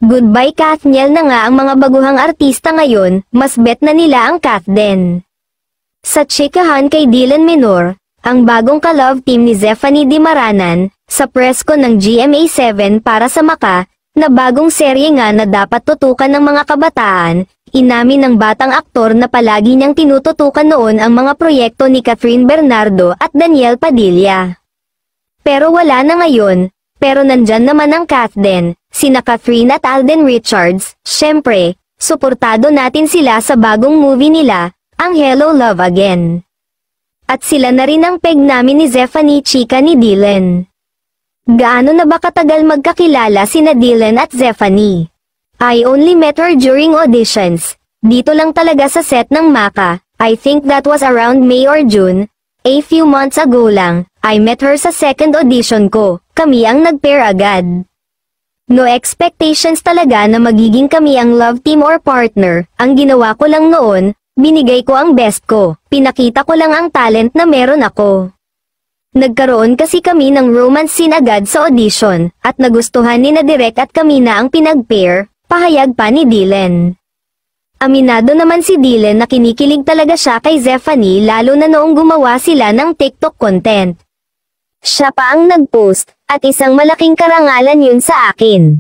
Goodbye Kathniel na nga ang mga baguhang artista ngayon, mas bet na nila ang Kathden. Sa chikahan kay Dylan Minor, ang bagong ka-love team ni Zephanie Di Maranan, sa presko ng GMA7 para sa Maka, na bagong serye nga na dapat tutukan ng mga kabataan, inamin ng batang aktor na palagi niyang tinututukan noon ang mga proyekto ni Catherine Bernardo at Daniel Padilla. Pero wala na ngayon, pero nandyan naman ang Kathden, sina Catherine at Alden Richards, syempre, suportado natin sila sa bagong movie nila, ang Hello Love Again. At sila na rin ang peg namin ni Zephanie chika ni Dylan. Gaano na ba katagal magkakilala sina Dylan at Zephanie? I only met her during auditions, dito lang talaga sa set ng Maka, I think that was around May or June, a few months ago lang, I met her sa second audition ko, kami ang nag-pair agad. No expectations talaga na magiging kami ang love team or partner, ang ginawa ko lang noon, binigay ko ang best ko, pinakita ko lang ang talent na meron ako. Nagkaroon kasi kami ng romance scene agad sa audition, at nagustuhan ni na Direk at kami na ang pinag-pair, pahayag pa ni Dylan. Aminado naman si Dylan na kinikilig talaga siya kay Zephanie lalo na noong gumawa sila ng TikTok content. Siya pa ang nag-post, at isang malaking karangalan yun sa akin.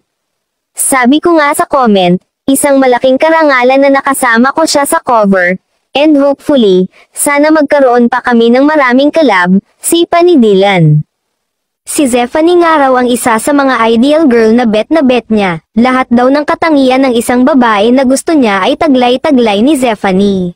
Sabi ko nga sa comment, isang malaking karangalan na nakasama ko siya sa cover, and hopefully, sana magkaroon pa kami ng maraming collab, sipa ni Dylan. Si Zephanie nga raw ang isa sa mga ideal girl na bet niya, lahat daw ng katangian ng isang babae na gusto niya ay taglay-taglay ni Zephanie.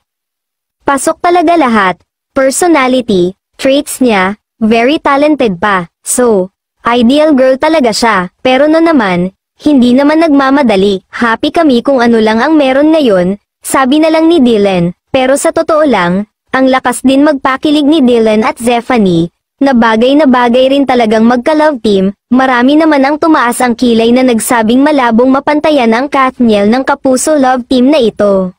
Pasok talaga lahat, personality, traits niya, very talented pa, so, ideal girl talaga siya, pero no naman, hindi naman nagmamadali, happy kami kung ano lang ang meron ngayon, sabi na lang ni Dylan, pero sa totoo lang, ang lakas din magpakilig ni Dylan at Zephanie, na bagay rin talagang magka-love team, marami naman ang tumaas ang kilay na nagsabing malabong mapantayan ang Kathniel ng kapuso love team na ito.